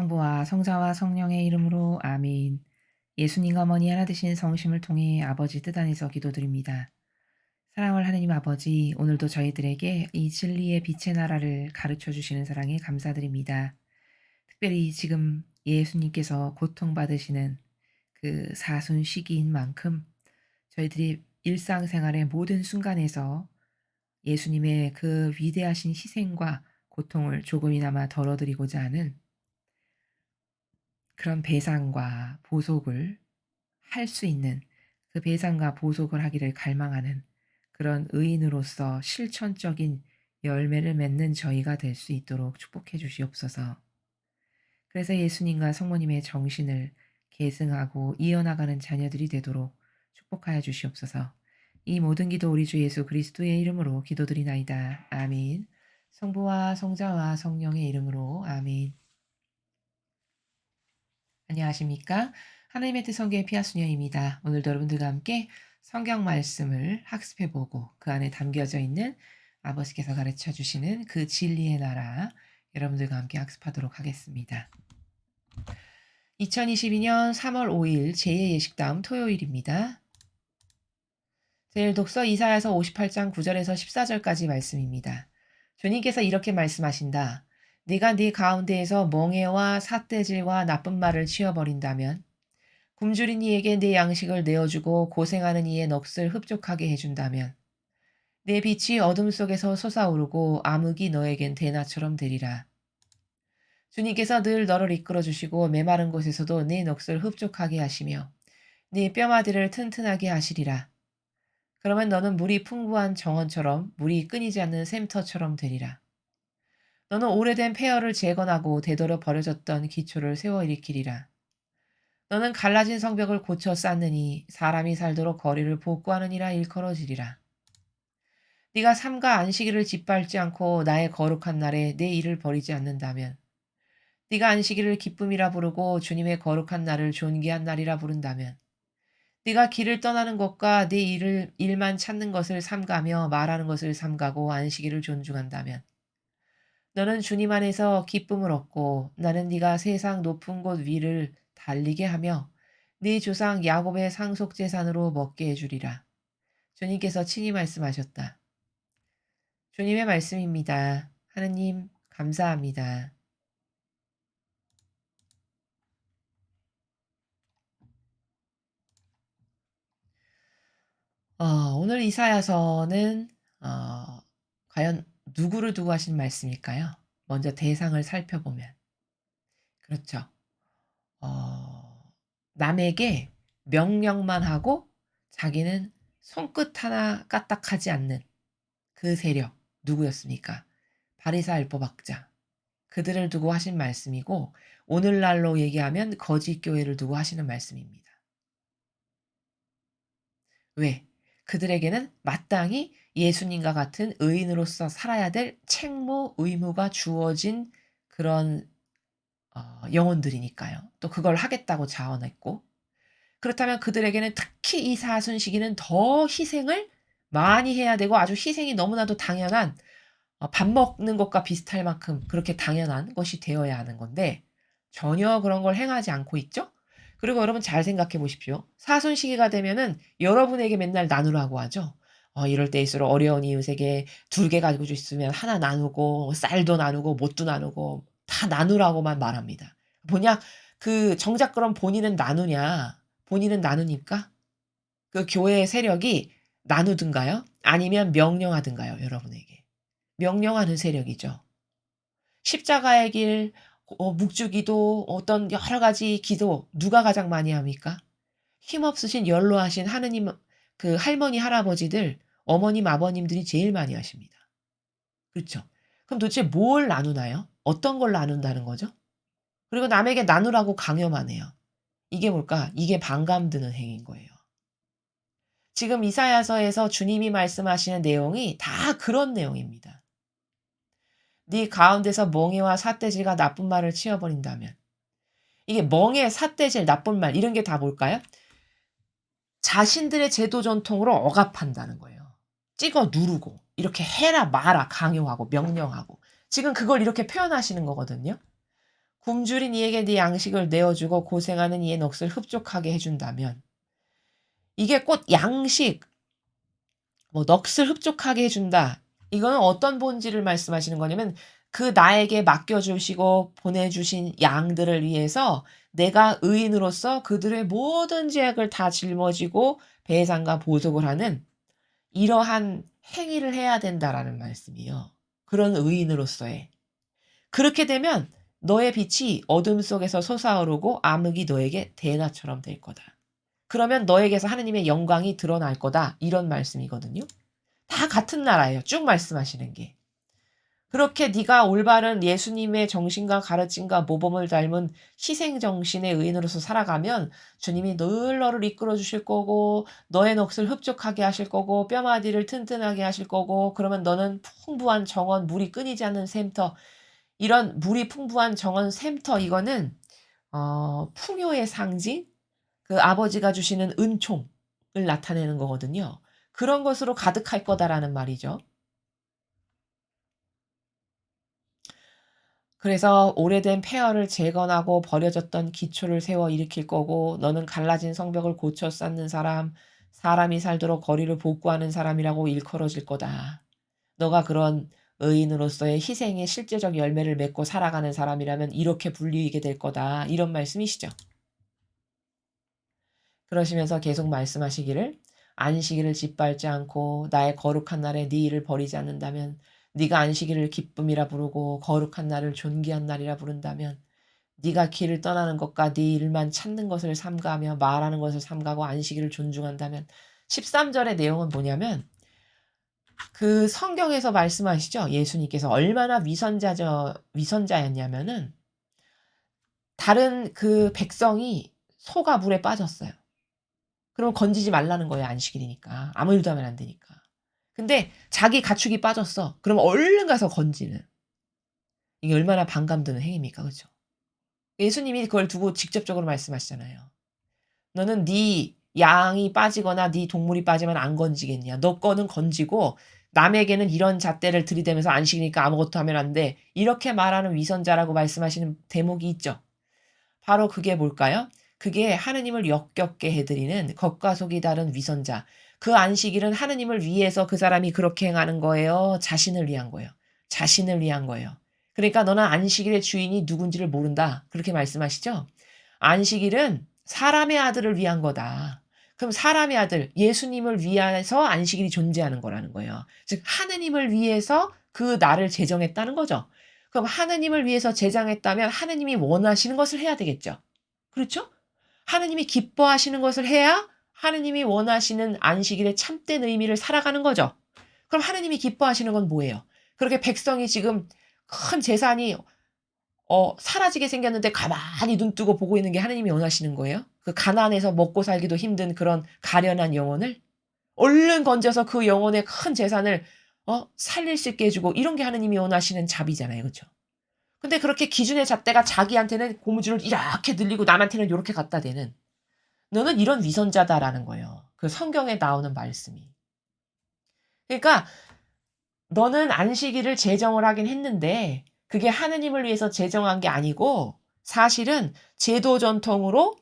성부와 성자와 성령의 이름으로 아멘. 예수님과 어머니 하나 되신 성심을 통해 아버지 뜻 안에서 기도드립니다. 사랑을 하느님 아버지, 오늘도 저희들에게 이 진리의 빛의 나라를 가르쳐 주시는 사랑에 감사드립니다. 특별히 지금 예수님께서 고통받으시는 그 사순 시기인 만큼 저희들이 일상생활의 모든 순간에서 예수님의 그 위대하신 희생과 고통을 조금이나마 덜어드리고자 하는 그런 배상과 보속을 할 수 있는, 그 배상과 보속을 하기를 갈망하는 그런 의인으로서 실천적인 열매를 맺는 저희가 될 수 있도록 축복해 주시옵소서. 그래서 예수님과 성모님의 정신을 계승하고 이어나가는 자녀들이 되도록 축복하여 주시옵소서. 이 모든 기도 우리 주 예수 그리스도의 이름으로 기도드리나이다. 아멘. 성부와 성자와 성령의 이름으로 아멘. 안녕하십니까? 하나님의 뜻 성경의 피아수녀입니다. 오늘도 여러분들과 함께 성경 말씀을 학습해보고 그 안에 담겨져 있는 아버지께서 가르쳐 주시는 그 진리의 나라, 여러분들과 함께 학습하도록 하겠습니다. 2022년 3월 5일 제2의 예식다음 토요일입니다. 제일 독서 이사야서 58장 9절에서 14절까지 말씀입니다. 주님께서 이렇게 말씀하신다. 네가 네 가운데에서 멍에와 삿대질과 나쁜 말을 치워버린다면, 굶주린 이에게 네 양식을 내어주고 고생하는 이의 넋을 흡족하게 해준다면, 내 빛이 어둠 속에서 솟아오르고 암흑이 너에겐 대낮처럼 되리라. 주님께서 늘 너를 이끌어주시고 메마른 곳에서도 네 넋을 흡족하게 하시며 네 뼈마디를 튼튼하게 하시리라. 그러면 너는 물이 풍부한 정원처럼, 물이 끊이지 않는 샘터처럼 되리라. 너는 오래된 폐허를 재건하고 되도록 버려졌던 기초를 세워 일으키리라. 너는 갈라진 성벽을 고쳐 쌓느니 사람이 살도록 거리를 복구하느니라 일컬어지리라. 네가 삼가 안식일을 짓밟지 않고 나의 거룩한 날에 내 일을 버리지 않는다면, 네가 안식일을 기쁨이라 부르고 주님의 거룩한 날을 존귀한 날이라 부른다면, 네가 길을 떠나는 것과 네 일만 찾는 것을 삼가며 말하는 것을 삼가고 안식일을 존중한다면, 너는 주님 안에서 기쁨을 얻고 나는 네가 세상 높은 곳 위를 달리게 하며 네 조상 야곱의 상속 재산으로 먹게 해주리라. 주님께서 친히 말씀하셨다. 주님의 말씀입니다. 하느님 감사합니다. 오늘 이사야서는 과연 누구를 두고 하신 말씀일까요? 먼저 대상을 살펴보면 그렇죠. 남에게 명령만 하고 자기는 손끝 하나 까딱하지 않는 그 세력 누구였습니까? 바리사 율법학자. 그들을 두고 하신 말씀이고 오늘날로 얘기하면 거짓 교회를 두고 하시는 말씀입니다. 왜? 그들에게는 마땅히 예수님과 같은 의인으로서 살아야 될 책무, 의무가 주어진 그런 영혼들이니까요. 또 그걸 하겠다고 자원했고, 그렇다면 그들에게는 특히 이 사순 시기는 더 희생을 많이 해야 되고 아주 희생이 너무나도 당연한, 밥 먹는 것과 비슷할 만큼 그렇게 당연한 것이 되어야 하는 건데 전혀 그런 걸 행하지 않고 있죠. 그리고 여러분 잘 생각해 보십시오. 사순 시기가 되면은 여러분에게 맨날 나누라고 하죠. 이럴 때일수록 어려운 이웃에게 2개 가지고 있으면 하나 나누고 쌀도 나누고 못도 나누고 다 나누라고만 말합니다. 뭐냐? 그 정작 그럼 본인은 나누냐? 본인은 나누니까? 그 교회의 세력이 나누든가요? 아니면 명령하든가요, 여러분에게? 명령하는 세력이죠. 십자가의 길, 묵주기도, 어떤 여러 가지 기도 누가 가장 많이 합니까? 힘없으신 연로하신 하느님, 그 할머니, 할아버지들, 어머님, 아버님들이 제일 많이 하십니다. 그렇죠? 그럼 도대체 뭘 나누나요? 어떤 걸 나눈다는 거죠? 그리고 남에게 나누라고 강요만 해요. 이게 뭘까? 이게 반감 드는 행위인 거예요. 지금 이사야서에서 주님이 말씀하시는 내용이 다 그런 내용입니다. 네 가운데서 멍에와 삿대질과 나쁜 말을 치워버린다면, 이게 멍에, 삿대질, 나쁜 말 이런 게 다 뭘까요? 자신들의 제도 전통으로 억압한다는 거예요. 찍어 누르고 이렇게 해라 마라 강요하고 명령하고 지금 그걸 이렇게 표현하시는 거거든요. 굶주린 이에게 네 양식을 내어주고 고생하는 이의 넋을 흡족하게 해준다면 이게 꼭 양식, 뭐 넋을 흡족하게 해준다. 이거는 어떤 본질을 말씀하시는 거냐면 그 나에게 맡겨주시고 보내주신 양들을 위해서 내가 의인으로서 그들의 모든 죄악을 다 짊어지고 배상과 보속을 하는 이러한 행위를 해야 된다라는 말씀이요. 그런 의인으로서의. 그렇게 되면 너의 빛이 어둠 속에서 솟아오르고 암흑이 너에게 대낮처럼 될 거다. 그러면 너에게서 하느님의 영광이 드러날 거다. 이런 말씀이거든요. 다 같은 나라예요. 쭉 말씀하시는 게. 그렇게 네가 올바른 예수님의 정신과 가르침과 모범을 닮은 희생 정신의 의인으로서 살아가면 주님이 늘 너를 이끌어 주실 거고 너의 넋을 흡족하게 하실 거고 뼈마디를 튼튼하게 하실 거고 그러면 너는 풍부한 정원 물이 끊이지 않는 샘터 이런 물이 풍부한 정원 샘터 이거는 풍요의 상징 그 아버지가 주시는 은총을 나타내는 거거든요. 그런 것으로 가득할 거다라는 말이죠. 그래서 오래된 폐허를 재건하고 버려졌던 기초를 세워 일으킬 거고 너는 갈라진 성벽을 고쳐 쌓는 사람, 사람이 살도록 거리를 복구하는 사람이라고 일컬어질 거다. 너가 그런 의인으로서의 희생의 실제적 열매를 맺고 살아가는 사람이라면 이렇게 불리게 될 거다. 이런 말씀이시죠. 그러시면서 계속 말씀하시기를 안식일을 짓밟지 않고 나의 거룩한 날에 네 일을 버리지 않는다면 네가 안식일을 기쁨이라 부르고 거룩한 날을 존귀한 날이라 부른다면 네가 길을 떠나는 것과 네 일만 찾는 것을 삼가하며 말하는 것을 삼가고 안식일을 존중한다면 13절의 내용은 뭐냐면 그 성경에서 말씀하시죠. 예수님께서 얼마나 위선자였냐면은 다른 그 백성이 소가 물에 빠졌어요. 그럼 건지지 말라는 거예요. 안식일이니까. 아무 일도 하면 안 되니까. 근데 자기 가축이 빠졌어. 그럼 얼른 가서 건지는. 이게 얼마나 반감 드는 행위입니까? 그렇죠? 예수님이 그걸 두고 직접적으로 말씀하시잖아요. 너는 네 양이 빠지거나 네 동물이 빠지면 안 건지겠냐. 너 거는 건지고 남에게는 이런 잣대를 들이대면서 안식이니까 아무것도 하면 안 돼. 이렇게 말하는 위선자라고 말씀하시는 대목이 있죠. 바로 그게 뭘까요? 그게 하느님을 역겹게 해드리는 겉과 속이 다른 위선자. 그 안식일은 하느님을 위해서 그 사람이 그렇게 행하는 거예요. 자신을 위한 거예요. 자신을 위한 거예요. 그러니까 너는 안식일의 주인이 누군지를 모른다. 그렇게 말씀하시죠? 안식일은 사람의 아들을 위한 거다. 그럼 사람의 아들, 예수님을 위해서 안식일이 존재하는 거라는 거예요. 즉, 하느님을 위해서 그 날을 제정했다는 거죠. 그럼 하느님을 위해서 제정했다면 하느님이 원하시는 것을 해야 되겠죠. 그렇죠? 하느님이 기뻐하시는 것을 해야 하느님이 원하시는 안식일의 참된 의미를 살아가는 거죠. 그럼 하느님이 기뻐하시는 건 뭐예요? 그렇게 백성이 지금 큰 재산이 사라지게 생겼는데 가만히 눈 뜨고 보고 있는 게 하느님이 원하시는 거예요? 그 가난해서 먹고 살기도 힘든 그런 가련한 영혼을 얼른 건져서 그 영혼의 큰 재산을 살릴 수 있게 해주고 이런 게 하느님이 원하시는 자비잖아요. 그렇죠? 근데 그렇게 기준의 잣대가 자기한테는 고무줄을 이렇게 늘리고 남한테는 요렇게 갖다 대는 너는 이런 위선자다라는 거예요. 그 성경에 나오는 말씀이. 그러니까 너는 안식일을 제정을 하긴 했는데 그게 하느님을 위해서 제정한 게 아니고 사실은 제도 전통으로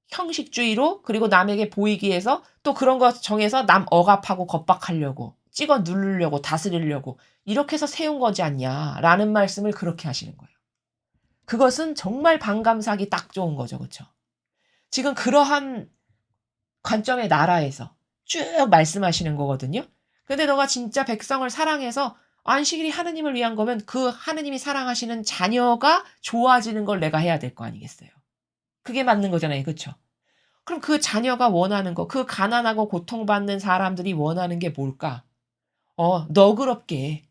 형식주의로 그리고 남에게 보이기 위해서 또 그런 거 정해서 남 억압하고 겁박하려고 찍어 누르려고 다스리려고 이렇게 해서 세운 거지 않냐라는 말씀을 그렇게 하시는 거예요. 그것은 정말 반감사하기 딱 좋은 거죠. 그렇죠? 지금 그러한 관점의 나라에서 쭉 말씀하시는 거거든요. 근데 너가 진짜 백성을 사랑해서 안식일이 하느님을 위한 거면 그 하느님이 사랑하시는 자녀가 좋아지는 걸 내가 해야 될 거 아니겠어요. 그게 맞는 거잖아요. 그렇죠? 그럼 그 자녀가 원하는 거, 그 가난하고 고통받는 사람들이 원하는 게 뭘까? 너그럽게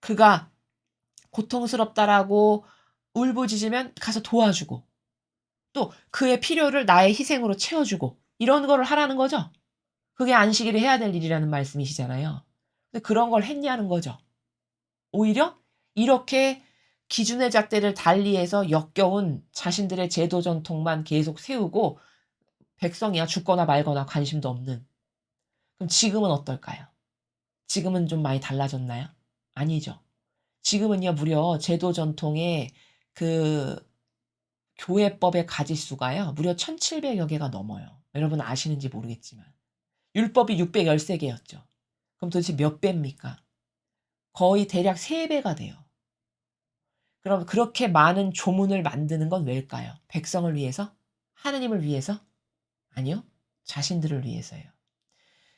그가 고통스럽다라고 울부짖으면 가서 도와주고 또 그의 필요를 나의 희생으로 채워주고 이런 거를 하라는 거죠. 그게 안식일에 해야 될 일이라는 말씀이시잖아요. 근데 그런 걸 했냐는 거죠. 오히려 이렇게 기준의 잣대를 달리해서 역겨운 자신들의 제도 전통만 계속 세우고 백성이야 죽거나 말거나 관심도 없는. 그럼 지금은 어떨까요? 지금은 좀 많이 달라졌나요? 아니죠. 지금은요 무려 제도 전통의 그 교회법의 가지수가요. 무려 1700여 개가 넘어요. 여러분 아시는지 모르겠지만. 율법이 613개였죠. 그럼 도대체 몇 배입니까? 거의 대략 3배가 돼요. 그럼 그렇게 많은 조문을 만드는 건 왜일까요? 백성을 위해서? 하느님을 위해서? 아니요. 자신들을 위해서예요.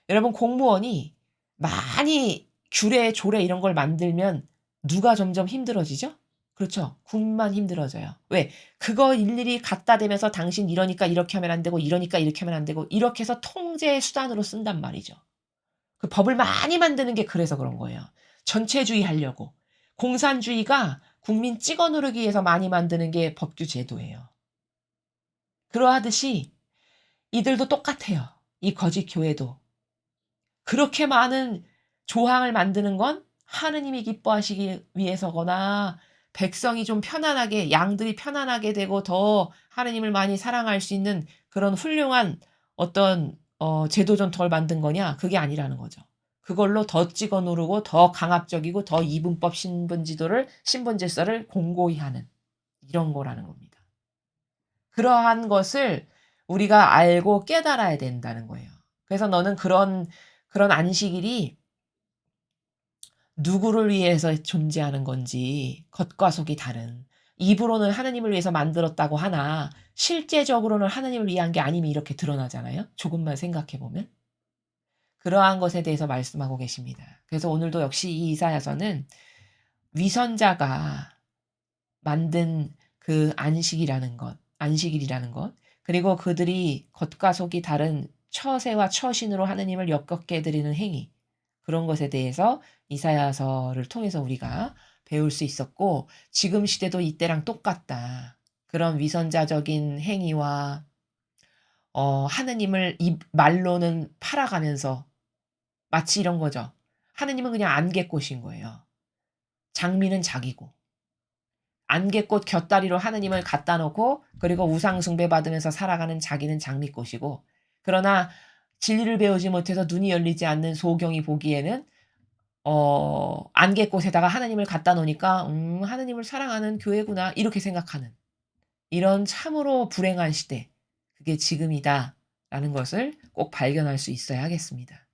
여러분 공무원이 많이 규례, 조례 이런 걸 만들면 누가 점점 힘들어지죠? 그렇죠. 군만 힘들어져요. 왜? 그거 일일이 갖다 대면서 당신 이러니까 이렇게 하면 안 되고 이러니까 이렇게 하면 안 되고 이렇게 해서 통제의 수단으로 쓴단 말이죠. 그 법을 많이 만드는 게 그래서 그런 거예요. 전체주의 하려고. 공산주의가 국민 찍어 누르기 위해서 많이 만드는 게 법규 제도예요. 그러하듯이 이들도 똑같아요. 이 거짓 교회도. 그렇게 많은 조항을 만드는 건 하느님이 기뻐하시기 위해서거나 백성이 좀 편안하게 양들이 편안하게 되고 더 하느님을 많이 사랑할 수 있는 그런 훌륭한 어떤 제도 전통을 만든 거냐? 그게 아니라는 거죠. 그걸로 더 찍어 누르고 더 강압적이고 더 이분법 신분질서를 공고히 하는 이런 거라는 겁니다. 그러한 것을 우리가 알고 깨달아야 된다는 거예요. 그래서 너는 그런 안식일이 누구를 위해서 존재하는 건지 겉과 속이 다른 입으로는 하느님을 위해서 만들었다고 하나 실제적으로는 하느님을 위한 게 아님이 이렇게 드러나잖아요. 조금만 생각해 보면. 그러한 것에 대해서 말씀하고 계십니다. 그래서 오늘도 역시 이 이사야서는 위선자가 만든 그 안식이라는 것, 안식일이라는 것, 그리고 그들이 겉과 속이 다른 처세와 처신으로 하느님을 엮게 해드리는 행위, 그런 것에 대해서 이사야서를 통해서 우리가 배울 수 있었고, 지금 시대도 이때랑 똑같다. 그런 위선자적인 행위와 하느님을 이 말로는 팔아가면서 마치 이런 거죠. 하느님은 그냥 안개꽃인 거예요. 장미는 자기고. 안개꽃 곁다리로 하느님을 갖다 놓고 그리고 우상 숭배 받으면서 살아가는 자기는 장미꽃이고 그러나 진리를 배우지 못해서 눈이 열리지 않는 소경이 보기에는 안개꽃에다가 하느님을 갖다 놓으니까 하느님을 사랑하는 교회구나 이렇게 생각하는 이런 참으로 불행한 시대 그게 지금이다라는 것을 꼭 발견할 수 있어야 하겠습니다.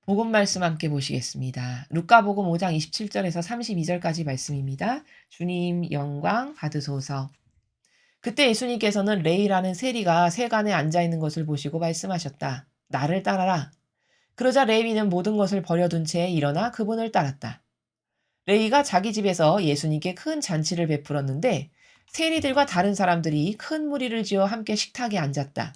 복음 말씀 함께 보시겠습니다. 루카복음 5장 27절에서 32절까지 말씀입니다. 주님 영광 받으소서. 그때 예수님께서는 레이라는 세리가 세간에 앉아있는 것을 보시고 말씀하셨다. 나를 따라라. 그러자 레위는 모든 것을 버려둔 채 일어나 그분을 따랐다. 레이가 자기 집에서 예수님께 큰 잔치를 베풀었는데 세리들과 다른 사람들이 큰 무리를 지어 함께 식탁에 앉았다.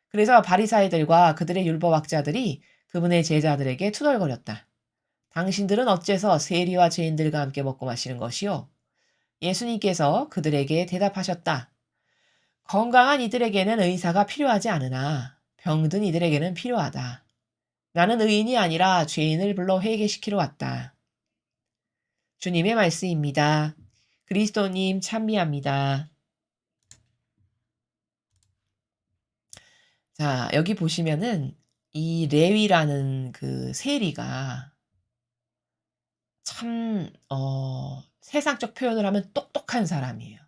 그래서 바리사이들과 그들의 율법학자들이 그분의 제자들에게 투덜거렸다. 당신들은 어째서 세리와 죄인들과 함께 먹고 마시는 것이요? 예수님께서 그들에게 대답하셨다. 건강한 이들에게는 의사가 필요하지 않으나 병든 이들에게는 필요하다. 나는 의인이 아니라 죄인을 불러 회개시키러 왔다. 주님의 말씀입니다. 그리스도님 찬미합니다. 자, 여기 보시면은 이 레위라는 그 세리가 참 세상적 표현을 하면 똑똑한 사람이에요.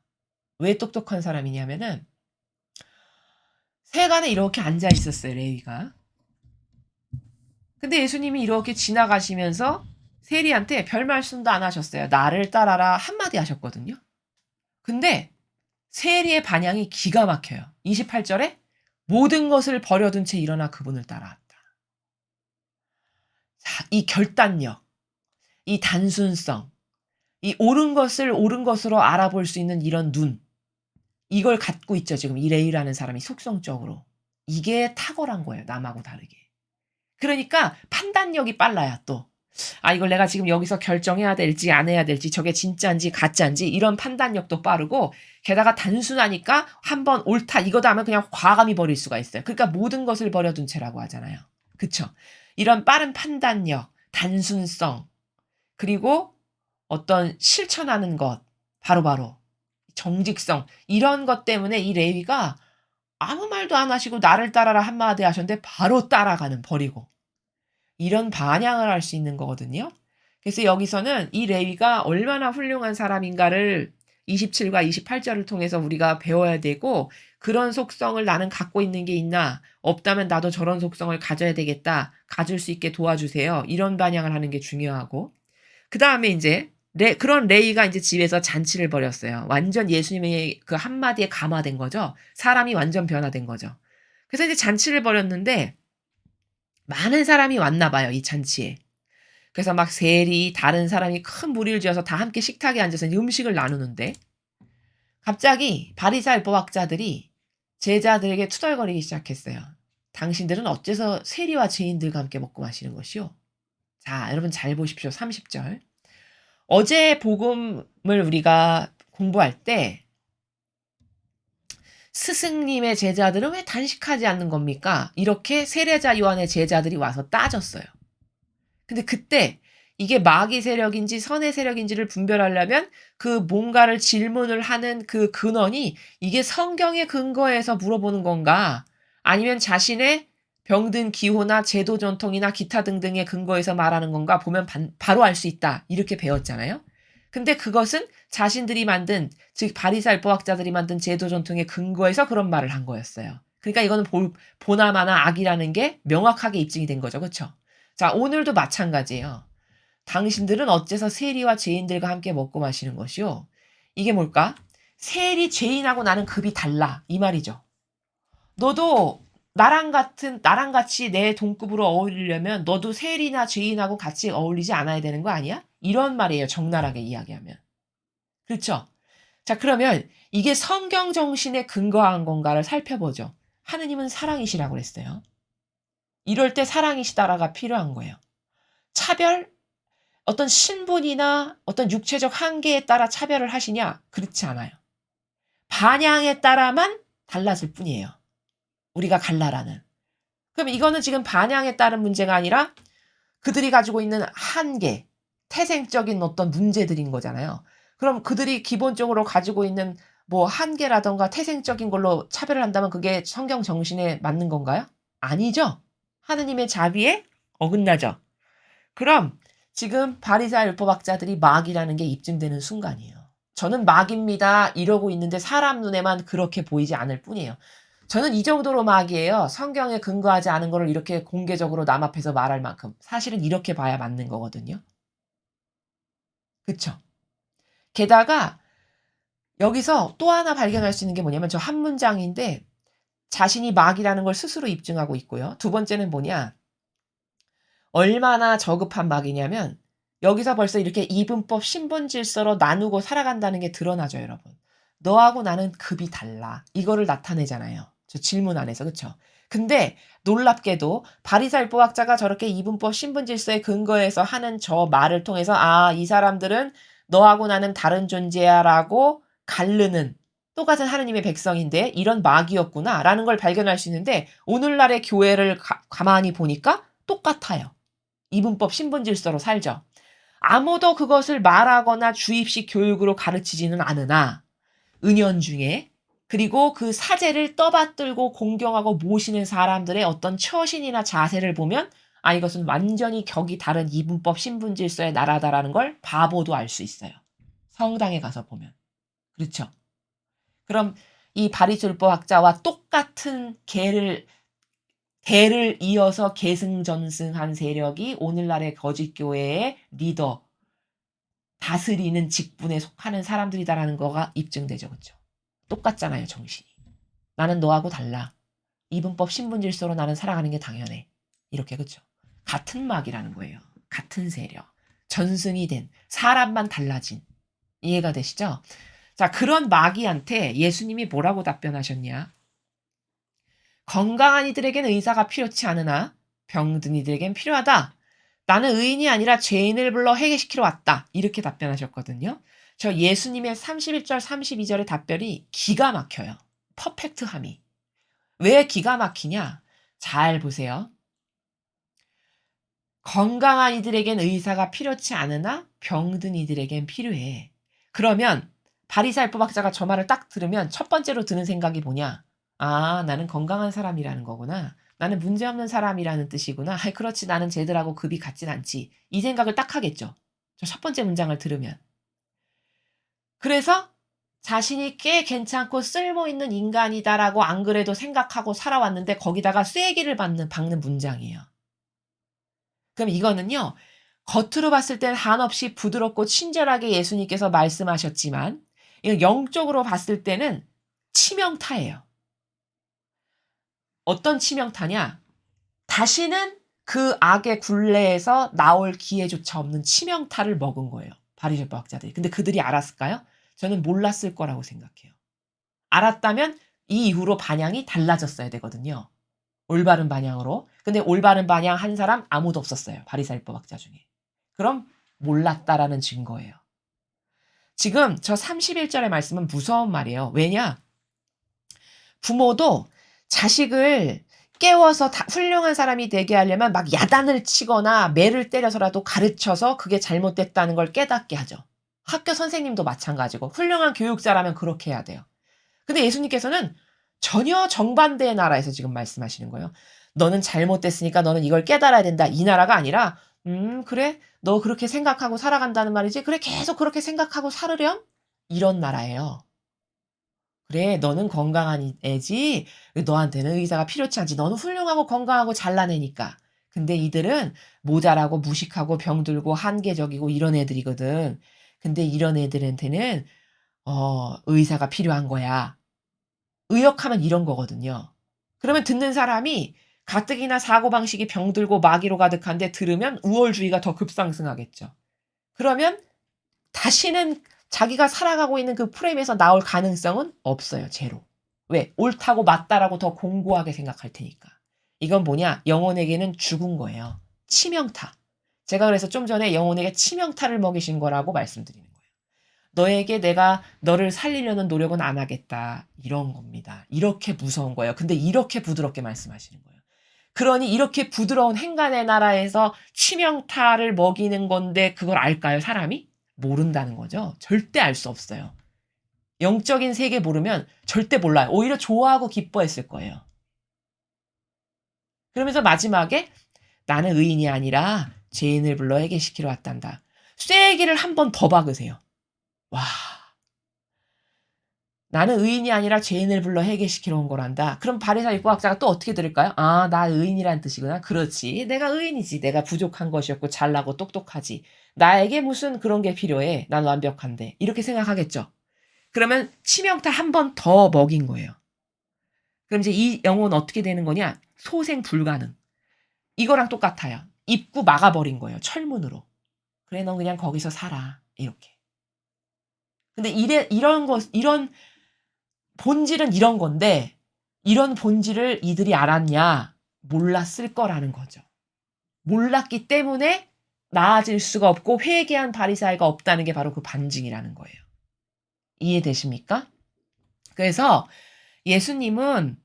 왜 똑똑한 사람이냐면은 세간에 이렇게 앉아 있었어요, 레위가. 근데 예수님이 이렇게 지나가시면서 세리한테 별 말씀도 안 하셨어요. 나를 따라라 한마디 하셨거든요. 근데 세리의 반향이 기가 막혀요. 28절에 모든 것을 버려둔 채 일어나 그분을 따라왔다. 자, 이 결단력, 이 단순성, 이 옳은 것을 옳은 것으로 알아볼 수 있는 이런 눈, 이걸 갖고 있죠. 지금 이 레이라는 사람이 속성적으로. 이게 탁월한 거예요. 남하고 다르게. 그러니까 판단력이 빨라야 또. 이걸 내가 지금 여기서 결정해야 될지 안 해야 될지 저게 진짜인지 가짜인지 이런 판단력도 빠르고 게다가 단순하니까 한번 옳다 이거다 하면 그냥 과감히 버릴 수가 있어요. 그러니까 모든 것을 버려둔 채라고 하잖아요. 그쵸? 이런 빠른 판단력, 단순성 그리고 어떤 실천하는 것 바로바로 정직성 이런 것 때문에 이 레위가 아무 말도 안 하시고 나를 따라라 한마디 하셨는데 바로 따라가는 버리고 이런 반향을 할 수 있는 거거든요. 그래서 여기서는 이 레위가 얼마나 훌륭한 사람인가를 27과 28절을 통해서 우리가 배워야 되고, 그런 속성을 나는 갖고 있는 게 있나? 없다면 나도 저런 속성을 가져야 되겠다. 가질 수 있게 도와주세요. 이런 반영을 하는 게 중요하고. 그 다음에 이제 그런 레이가 이제 집에서 잔치를 벌였어요. 완전 예수님의 그 한마디에 감화된 거죠. 사람이 완전 변화된 거죠. 그래서 이제 잔치를 벌였는데 많은 사람이 왔나 봐요, 이 잔치에. 그래서 막 세리, 다른 사람이 큰 무리를 지어서 다 함께 식탁에 앉아서 음식을 나누는데 갑자기 바리새인 율법학자들이 제자들에게 투덜거리기 시작했어요. 당신들은 어째서 세리와 죄인들과 함께 먹고 마시는 것이요? 자, 여러분 잘 보십시오. 30절. 어제 복음을 우리가 공부할 때 스승님의 제자들은 왜 단식하지 않는 겁니까? 이렇게 세례자 요한의 제자들이 와서 따졌어요. 근데 그때 이게 마귀 세력인지 선의 세력인지를 분별하려면 그 뭔가를 질문을 하는 그 근원이 이게 성경의 근거에서 물어보는 건가? 아니면 자신의 병든 기호나 제도 전통이나 기타 등등의 근거에서 말하는 건가 보면 바로 알 수 있다. 이렇게 배웠잖아요. 근데 그것은 자신들이 만든, 즉 바리새인 율법학자들이 만든 제도 전통의 근거에서 그런 말을 한 거였어요. 그러니까 이거는 보나마나 악이라는 게 명확하게 입증이 된 거죠. 그렇죠? 자, 오늘도 마찬가지예요. 당신들은 어째서 세리와 죄인들과 함께 먹고 마시는 것이요? 이게 뭘까? 세리 죄인하고 나는 급이 달라. 이 말이죠. 너도 나랑 같이 내 동급으로 어울리려면 너도 세리나 죄인하고 같이 어울리지 않아야 되는 거 아니야? 이런 말이에요. 적나라하게 이야기하면. 그렇죠? 자, 그러면 이게 성경 정신에 근거한 건가를 살펴보죠. 하느님은 사랑이시라고 그랬어요. 이럴 때 사랑이시다라가 필요한 거예요. 차별? 어떤 신분이나 어떤 육체적 한계에 따라 차별을 하시냐? 그렇지 않아요. 반향에 따라만 달라질 뿐이에요. 우리가 갈라라는. 그럼 이거는 지금 반향에 따른 문제가 아니라 그들이 가지고 있는 한계, 태생적인 어떤 문제들인 거잖아요. 그럼 그들이 기본적으로 가지고 있는 뭐 한계라던가 태생적인 걸로 차별을 한다면 그게 성경 정신에 맞는 건가요? 아니죠. 하느님의 자비에 어긋나죠. 그럼 지금 바리새인 율법학자들이 마귀라는 게 입증되는 순간이에요. 저는 마귀입니다. 이러고 있는데 사람 눈에만 그렇게 보이지 않을 뿐이에요. 저는 이 정도로 마귀예요. 성경에 근거하지 않은 거를 이렇게 공개적으로 남 앞에서 말할 만큼. 사실은 이렇게 봐야 맞는 거거든요. 그쵸? 게다가 여기서 또 하나 발견할 수 있는 게 뭐냐면 저 한 문장인데 자신이 마귀라는 걸 스스로 입증하고 있고요. 두 번째는 뭐냐? 얼마나 저급한 마귀냐면 여기서 벌써 이렇게 이분법 신분 질서로 나누고 살아간다는 게 드러나죠, 여러분. 너하고 나는 급이 달라. 이거를 나타내잖아요. 저 질문 안에서. 그쵸? 근데 놀랍게도 바리새인 율법학자가 저렇게 이분법 신분 질서에 근거해서 하는 저 말을 통해서 아, 이 사람들은 너하고 나는 다른 존재야라고 가르는 똑같은 하느님의 백성인데 이런 마귀였구나라는 걸 발견할 수 있는데 오늘날의 교회를 가만히 보니까 똑같아요. 이분법 신분 질서로 살죠. 아무도 그것을 말하거나 주입식 교육으로 가르치지는 않으나 은연중에 그리고 그 사제를 떠받들고 공경하고 모시는 사람들의 어떤 처신이나 자세를 보면 아, 이것은 완전히 격이 다른 이분법 신분 질서의 나라다라는 걸 바보도 알 수 있어요. 성당에 가서 보면. 그렇죠? 그럼 이 바리새인법학자와 똑같은 대를 이어서 계승전승한 세력이 오늘날의 거짓교회의 리더, 다스리는 직분에 속하는 사람들이다라는 거가 입증되죠. 그렇죠? 똑같잖아요, 정신이. 나는 너하고 달라. 이분법 신분질서로 나는 살아가는 게 당연해. 이렇게 그렇죠? 같은 막이라는 거예요. 같은 세력. 전승이 된 사람만 달라진. 이해가 되시죠? 자, 그런 마귀한테 예수님이 뭐라고 답변하셨냐? 건강한 이들에겐 의사가 필요치 않으나 병든 이들에겐 필요하다. 나는 의인이 아니라 죄인을 불러 회개시키러 왔다. 이렇게 답변하셨거든요. 저 예수님의 31절, 32절의 답변이 기가 막혀요. 퍼펙트함이. 왜 기가 막히냐? 잘 보세요. 건강한 이들에겐 의사가 필요치 않으나 병든 이들에겐 필요해. 그러면 바리새인 율법학자가 저 말을 딱 들으면 첫 번째로 드는 생각이 뭐냐? 아, 나는 건강한 사람이라는 거구나. 나는 문제없는 사람이라는 뜻이구나. 그렇지, 나는 쟤들하고 급이 같진 않지. 이 생각을 딱 하겠죠. 저 첫 번째 문장을 들으면. 그래서 자신이 꽤 괜찮고 쓸모있는 인간이다라고 안 그래도 생각하고 살아왔는데 거기다가 쐐기를 박는 문장이에요. 그럼 이거는요. 겉으로 봤을 땐 한없이 부드럽고 친절하게 예수님께서 말씀하셨지만 이건 영적으로 봤을 때는 치명타예요. 어떤 치명타냐? 다시는 그 악의 굴레에서 나올 기회조차 없는 치명타를 먹은 거예요. 바리새파 학자들이. 근데 그들이 알았을까요? 저는 몰랐을 거라고 생각해요. 알았다면 이 이후로 반향이 달라졌어야 되거든요. 올바른 방향으로. 근데 올바른 방향 한 사람 아무도 없었어요. 바리새법 학자 중에. 그럼 몰랐다라는 증거예요. 지금 저 31절의 말씀은 무서운 말이에요. 왜냐? 부모도 자식을 깨워서 훌륭한 사람이 되게 하려면 막 야단을 치거나 매를 때려서라도 가르쳐서 그게 잘못됐다는 걸 깨닫게 하죠. 학교 선생님도 마찬가지고 훌륭한 교육자라면 그렇게 해야 돼요. 근데 예수님께서는 전혀 정반대의 나라에서 지금 말씀하시는 거예요. 너는 잘못됐으니까 너는 이걸 깨달아야 된다. 이 나라가 아니라 그래? 너 그렇게 생각하고 살아간다는 말이지? 그래 계속 그렇게 생각하고 살으렴? 이런 나라예요. 그래 너는 건강한 애지 너한테는 의사가 필요치 않지. 너는 훌륭하고 건강하고 잘난 애니까. 근데 이들은 모자라고 무식하고 병들고 한계적이고 이런 애들이거든. 근데 이런 애들한테는 의사가 필요한 거야. 의역하면 이런 거거든요. 그러면 듣는 사람이 가뜩이나 사고방식이 병들고 마귀로 가득한데 들으면 우월주의가 더 급상승하겠죠. 그러면 다시는 자기가 살아가고 있는 그 프레임에서 나올 가능성은 없어요. 제로. 왜? 옳다고 맞다라고 더 공고하게 생각할 테니까. 이건 뭐냐? 영혼에게는 죽은 거예요. 치명타. 제가 그래서 좀 전에 영혼에게 치명타를 먹이신 거라고 말씀드리는 거예요. 너에게 내가 너를 살리려는 노력은 안 하겠다. 이런 겁니다. 이렇게 무서운 거예요. 근데 이렇게 부드럽게 말씀하시는 거예요. 그러니 이렇게 부드러운 행간의 나라에서 치명타를 먹이는 건데 그걸 알까요, 사람이? 모른다는 거죠. 절대 알 수 없어요. 영적인 세계 모르면 절대 몰라요. 오히려 좋아하고 기뻐했을 거예요. 그러면서 마지막에 나는 의인이 아니라 죄인을 불러 회개시키러 왔단다. 쐐기를 한 번 더 박으세요. 와. 나는 의인이 아니라 죄인을 불러 회개시키러 온 거란다. 그럼 바리새파 율법학자가 또 어떻게 들을까요? 아, 나 의인이란 뜻이구나. 그렇지. 내가 의인이지. 내가 부족한 것이었고 잘나고 똑똑하지. 나에게 무슨 그런 게 필요해. 난 완벽한데. 이렇게 생각하겠죠. 그러면 치명타 한 번 더 먹인 거예요. 그럼 이제 이 영혼 어떻게 되는 거냐? 소생 불가능. 이거랑 똑같아요. 입구 막아버린 거예요. 철문으로. 그래, 넌 그냥 거기서 살아. 이렇게. 근데 이런 본질은 이런 건데 이런 본질을 이들이 알았냐? 몰랐을 거라는 거죠. 몰랐기 때문에 나아질 수가 없고 회개한 바리새인가 없다는 게 바로 그 반증이라는 거예요. 이해되십니까? 그래서 예수님은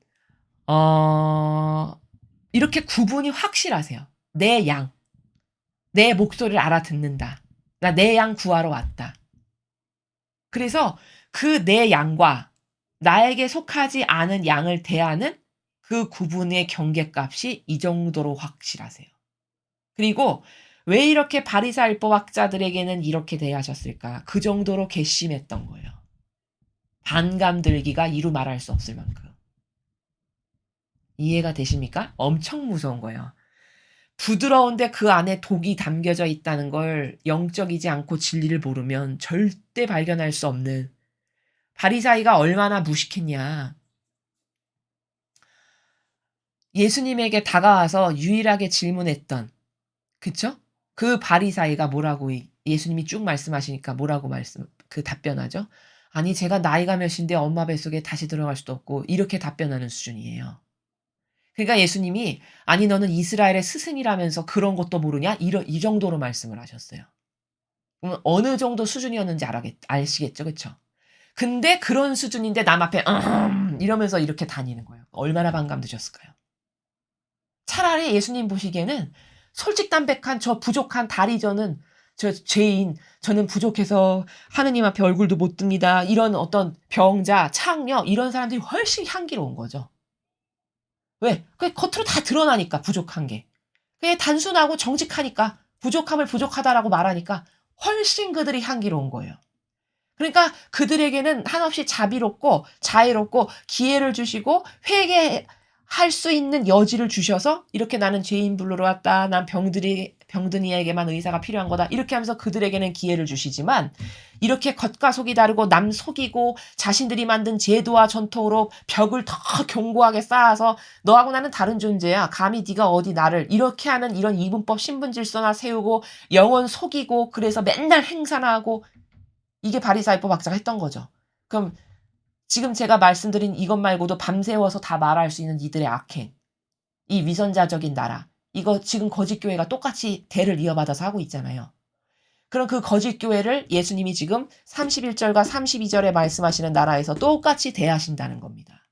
이렇게 구분이 확실하세요. 내 양, 내 목소리를 알아듣는다. 나 내 양 구하러 왔다. 그래서 그 내 양과 나에게 속하지 않은 양을 대하는 그 구분의 경계값이 이 정도로 확실하세요. 그리고 왜 이렇게 바리새인법 학자들에게는 이렇게 대하셨을까? 그 정도로 괘씸했던 거예요. 반감 들기가 이루 말할 수 없을 만큼. 이해가 되십니까? 엄청 무서운 거예요. 부드러운데 그 안에 독이 담겨져 있다는 걸 영적이지 않고 진리를 모르면 절대 발견할 수 없는 바리새인가 얼마나 무식했냐. 예수님에게 다가와서 유일하게 질문했던 그쵸? 그 바리새인가 뭐라고 예수님이 쭉 말씀하시니까 뭐라고 답변하죠? 아니 제가 나이가 몇인데 엄마 뱃속에 다시 들어갈 수도 없고 이렇게 답변하는 수준이에요. 그러니까 예수님이 아니 너는 이스라엘의 스승이라면서 그런 것도 모르냐? 이 정도로 말씀을 하셨어요. 그러면 어느 정도 수준이었는지 아시겠죠? 그쵸? 근데 그런 수준인데 남 앞에 이러면서 이렇게 다니는 거예요. 얼마나 반감 드셨을까요? 차라리 예수님 보시기에는 솔직담백한 저 부족한 다리저는 저 죄인 저는 부족해서 하느님 앞에 얼굴도 못 듭니다. 이런 어떤 병자, 창녀 이런 사람들이 훨씬 향기로운 거죠. 왜? 그게 겉으로 다 드러나니까 부족한 게. 그게 단순하고 정직하니까 부족함을 부족하다라고 말하니까 훨씬 그들이 향기로운 거예요. 그러니까 그들에게는 한없이 자비롭고 자애롭고 기회를 주시고 회개할 수 있는 여지를 주셔서 이렇게 "나는 죄인 불러러 왔다. 난 병든이에게만 의사가 필요한 거다." 이렇게 하면서 그들에게는 기회를 주시지만 이렇게 겉과 속이 다르고 남 속이고 자신들이 만든 제도와 전통으로 벽을 더 견고하게 쌓아서 "너하고 나는 다른 존재야. 감히 네가 어디 나를" 이렇게 하는 이런 이분법 신분질서나 세우고 영혼 속이고 그래서 맨날 행사나 하고 이게 바리사이법 학자가 했던 거죠. 그럼 지금 제가 말씀드린 이것 말고도 밤새워서 다 말할 수 있는 이들의 악행, 이 위선자적인 나라, 이거 지금 거짓 교회가 똑같이 대를 이어받아서 하고 있잖아요. 그럼 그 거짓 교회를 예수님이 지금 31절과 32절에 말씀하시는 나라에서 똑같이 대하신다는 겁니다.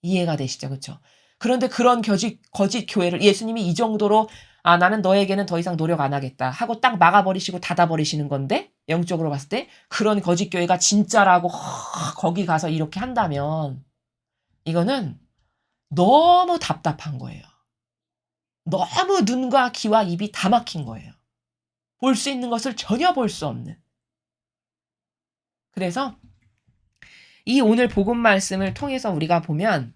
이해가 되시죠? 그쵸? 그런데 그런 거짓 교회를 예수님이 이 정도로 "아 나는 너에게는 더 이상 노력 안 하겠다." 하고 딱 막아 버리시고 닫아 버리시는 건데 영적으로 봤을 때 그런 거짓 교회가 진짜라고 거기 가서 이렇게 한다면 이거는 너무 답답한 거예요. 너무 눈과 귀와 입이 다 막힌 거예요. 볼 수 있는 것을 전혀 볼 수 없는. 그래서 이 오늘 복음 말씀을 통해서 우리가 보면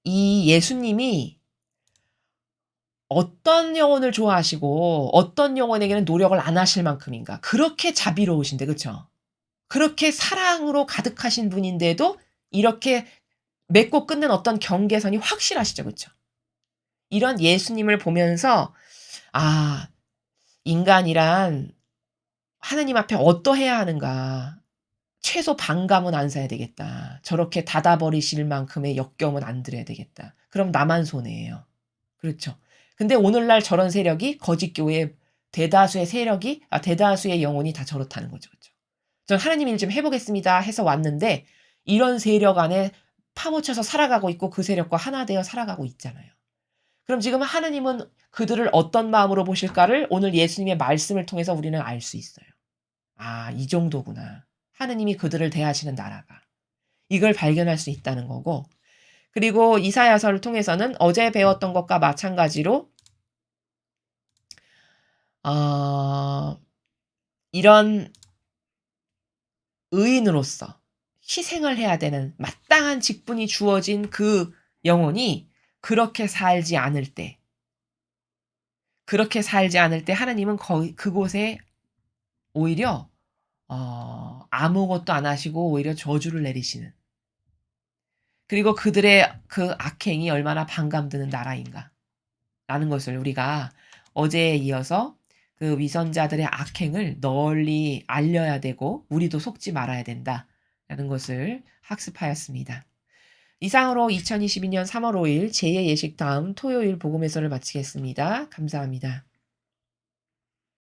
이 예수님이 어떤 영혼을 좋아하시고 어떤 영혼에게는 노력을 안 하실 만큼인가. 그렇게 자비로우신데 그쵸? 그렇게 사랑으로 가득하신 분인데도 이렇게 맺고 끊는 어떤 경계선이 확실하시죠. 그쵸? 이런 예수님을 보면서 '아 인간이란 하느님 앞에 어떠해야 하는가. 최소 반감은 안 사야 되겠다. 저렇게 닫아 버리실 만큼의 역경은 안 들어야 되겠다. 그럼 나만 손해예요.' 그렇죠. 근데 오늘날 저런 세력이 거짓 교회의 대다수의 영혼이 다 저렇다는 거죠. 그죠. "전 하나님 일 좀 해 보겠습니다." 해서 왔는데 이런 세력 안에 파묻혀서 살아가고 있고 그 세력과 하나 되어 살아가고 있잖아요. 그럼 지금 하느님은 그들을 어떤 마음으로 보실까를 오늘 예수님의 말씀을 통해서 우리는 알 수 있어요. '아 이 정도구나. 하느님이 그들을 대하시는 나라가.' 이걸 발견할 수 있다는 거고 그리고 이사야서를 통해서는 어제 배웠던 것과 마찬가지로 어 이런 의인으로서 희생을 해야 되는 마땅한 직분이 주어진 그 영혼이 그렇게 살지 않을 때 하나님은 거기 그곳에 오히려 아무것도 안 하시고 오히려 저주를 내리시는 그리고 그들의 그 악행이 얼마나 반감드는 나라인가라는 것을 우리가 어제에 이어서 그 위선자들의 악행을 널리 알려야 되고 우리도 속지 말아야 된다라는 것을 학습하였습니다. 이상으로 2022년 3월 5일 제2의 예식 다음 토요일 복음회설을 마치겠습니다. 감사합니다.